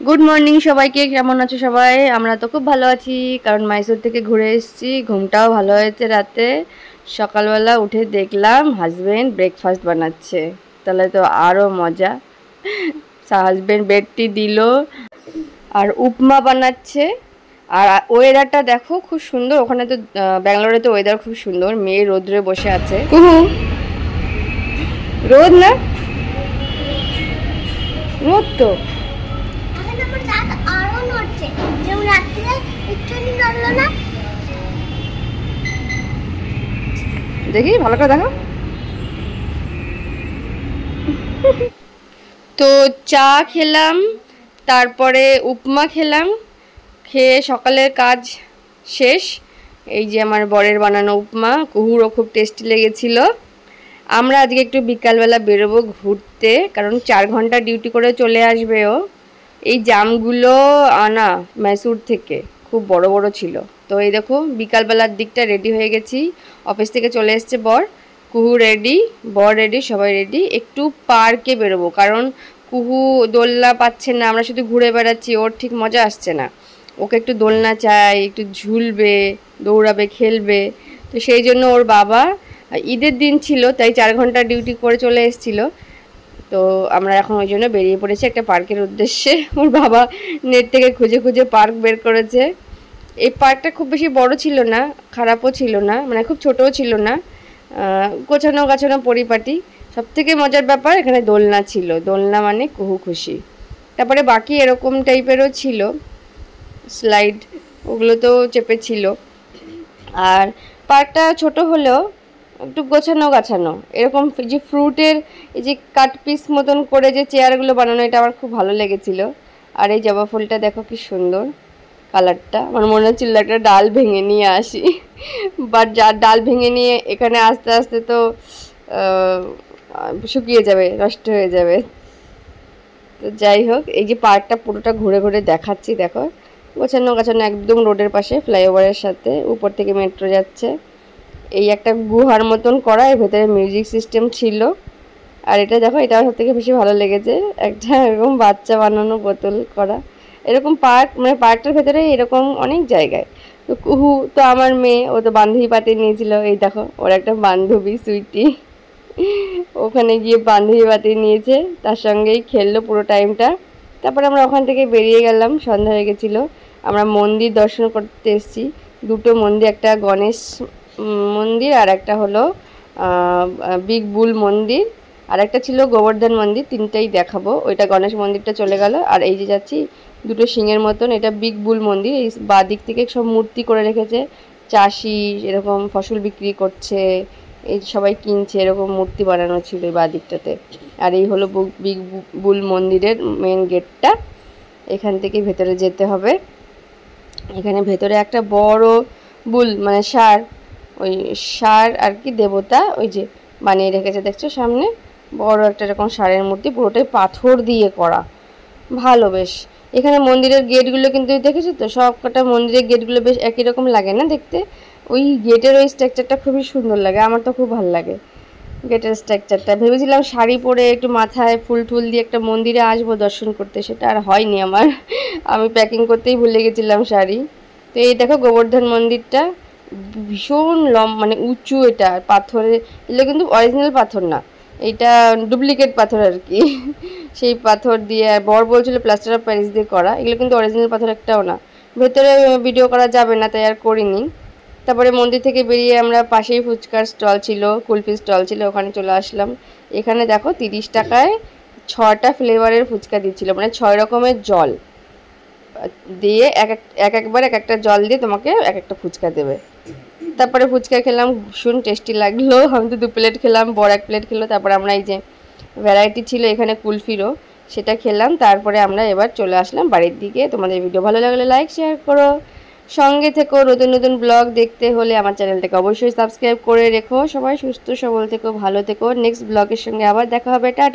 Good morning সবাইকে, কেমন আছো সবাই? আমরা তো খুব ভালো আছি, কারণ মাইসোর থেকে ঘুরে এসেছি। ঘুমটাও ভালো হয়েছে রাতে। সকালবেলা উঠে দেখলাম হাজবেন্ড ব্রেকফাস্ট বানাচ্ছে, তাহলে তো আরও মজা। হাজবেন্ড বেডটি দিল আর উপমা বানাচ্ছে। আর ওয়েদারটা দেখো খুব সুন্দর, ওখানে তো ব্যাঙ্গালোরে তো ওয়েদার খুব সুন্দর। মেয়ে রোদ্রে বসে আছে। কুহু, রোদ না, রোদ তো। দেখি ভালো করে দেখো। তো চা খেলাম, তারপরে উপমা খেলাম। খেয়ে সকালের কাজ শেষ। এই যে আমার বরের বানানো উপমা, কুহুরও খুব টেস্টি লেগেছিল। আমরা আজকে একটু বিকালবেলা বেরোবো ঘুরতে, কারণ 4 ঘন্টা ডিউটি করে চলে আসবে ও। এই জামগুলো আনা मैसूर থেকে খুব বড় বড় ছিল। তো এই দেখো বিকালবেলার দিকটা রেডি হয়ে গেছি। অফিস থেকে চলে এসছে বর, কুহু রেডি, বর রেডি, সবাই রেডি। একটু পার্কে বেরোবো, কারণ কুহু দোলনা পাচ্ছে না, আমরা শুধু ঘুরে বেড়াচ্ছি, ওর ঠিক মজা আসছে না। ওকে একটু দোলনা চাই, একটু ঝুলবে, দৌড়াবে, খেলবে। তো সেই জন্য ওর বাবা, ঈদের দিন ছিল তাই 4 ঘন্টা ডিউটি করে চলে এসেছিল। তো আমরা এখন ওই জন্য বেরিয়ে পড়েছি একটা পার্কের উদ্দেশ্যে। ওর বাবা নেট থেকে খুঁজে খুঁজে পার্ক বের করেছে। এই পার্কটা খুব বেশি বড় ছিল না, খারাপও ছিল না, মানে খুব ছোটও ছিল না, গোছানো গাছানো পরিপাটি। সবথেকে মজার ব্যাপার এখানে দোলনা ছিল, দোলনা মানে কুহু খুশি। তারপরে বাকি এরকম টাইপেরও ছিল স্লাইড, ওগুলো তো চেপেছিল। আর পার্কটা ছোট হলেও একটু গোছানো গাছানো, এরকম যে ফ্রুটের এই যে কাট পিস মতন করে যে চেয়ারগুলো বানানো, এটা আমার খুব ভালো লেগেছিল। আর এই জবা ফুলটা দেখো কি সুন্দর কালারটা, আমার মনে হচ্ছিল একটা ডাল ভেঙে নিয়ে আসি। বাট যার ডাল ভেঙে নিয়ে এখানে আস্তে আস্তে তো শুকিয়ে যাবে, নষ্ট হয়ে যাবে। তো যাই হোক, এই যে পার্কটা পুরোটা ঘুরে ঘুরে দেখাচ্ছি, দেখো গোছানো গাছানো একদম রোডের পাশে, ফ্লাইওভারের সাথে, উপর থেকে মেট্রো যাচ্ছে। এই একটা গুহার মতন করা, এর ভেতরে মিউজিক সিস্টেম ছিল। আর এটা দেখো, এটা সব থেকে বেশি ভালো লেগেছে, একটা এরকম বাচ্চা বানানো বোতল করা। এরকম পার্ক, মানে পার্কটার ভেতরে এরকম অনেক জায়গায়। তো কুহু তো আমার মেয়ে, ও তো বান্ধবী পাতি নিয়েছিল। এই দেখো ওর একটা বান্ধবী সুইটি, ওখানে গিয়ে বান্ধবী পাতি নিয়েছে, তার সঙ্গেই খেললো পুরো টাইমটা। তারপরে আমরা ওখান থেকে বেরিয়ে গেলাম, সন্ধ্যা হয়ে গেছিলো। আমরা মন্দির দর্শন করতে এসেছি, দুটো মন্দির, একটা গণেশ মন্দির আর একটা হলো বিগ বুল মন্দির, আর একটা ছিল গোবর্ধন মন্দির। তিনটাই দেখাবো। ওইটা গণেশ মন্দিরটা চলে গেল, আর এই যে যাচ্ছি দুটো সিংহের মতন, এটা বিগ বুল মন্দির। এই বাদিক থেকে সব মূর্তি করে রেখেছে, চাষি এরকম ফসল বিক্রি করছে, এই সবাই কিনছে, এরকম মূর্তি বানানো ছিল এই বাদিকটাতে। আর এই হলো বিগ বুল মন্দিরের মেন গেটটা। এখান থেকে ভেতরে যেতে হবে। এখানে ভেতরে একটা বড় বুল মানে ষাঁড়, ওই ষাঁড় আর কি দেবতা, ওই যে বানিয়ে রেখেছে দেখছো সামনে, বড় একটা এরকম ষাঁড়ের মূর্তি, পুরোটাই পাথর দিয়ে করা, ভালো বেশ। এখানে মন্দিরের গেটগুলো কিন্তু দেখেছো তো, সব কটা মন্দিরের গেটগুলো বেশ একই রকম লাগে না দেখতে? ওই গেটের ওই স্ট্রাকচারটা খুবই সুন্দর লাগে, আমার তো খুব ভালো লাগে গেটের স্ট্রাকচারটা। ভেবেছিলাম শাড়ি পরে একটু মাথায় ফুল টুল দিয়ে একটা মন্দিরে আসবো দর্শন করতে, সেটা আর হয়নি আমার। আমি প্যাকিং করতেই ভুলে গেছিলাম শাড়ি। তো এই দেখো গোবর্ধন মন্দিরটা, ভীষণ মানে উঁচু, এটা পাথরের, এগুলো কিন্তু অরিজিনাল পাথর না, এটা ডুপ্লিকেট পাথর আর কি। সেই পাথর দিয়ে, বর বলছিল প্লাস্টার অফ প্যারিস দিয়ে করা, এগুলো কিন্তু অরিজিনাল পাথর একটাও না। ভেতরে ভিডিও করা যাবে না তাই আর করিনি। তারপরে মন্দির থেকে বেরিয়ে আমরা পাশেই ফুচকার স্টল ছিল, কুলফি স্টল ছিল, ওখানে চলে আসলাম। এখানে দেখো 30 টাকায় 6টা ফ্লেভারের ফুচকা দিচ্ছিল, মানে 6 রকমের জল দিয়ে একবার এক একটা জল দিয়ে তোমাকে এক একটা ফুচকা দেবে। তারপরে ফুচকা খেলাম, ভীষণ টেস্টি লাগলো। আমি তো 2 প্লেট খেলাম, বড় 1 প্লেট খেলো। তারপরে আমরা এই যে ভ্যারাইটি ছিল এখানে কুলফিরও, সেটা খেলাম। তারপরে আমরা এবার চলে আসলাম বাড়ির দিকে। তোমাদের ভিডিও ভালো লাগলে লাইক শেয়ার করো, সঙ্গে থেকো। নতুন নতুন ব্লগ দেখতে হলে আমার চ্যানেলটাকে অবশ্যই সাবস্ক্রাইব করে রেখো। সবাই সুস্থ সবল থেকো, ভালো থেকো। নেক্সট ব্লগের সঙ্গে আবার দেখা হবে, টাটা।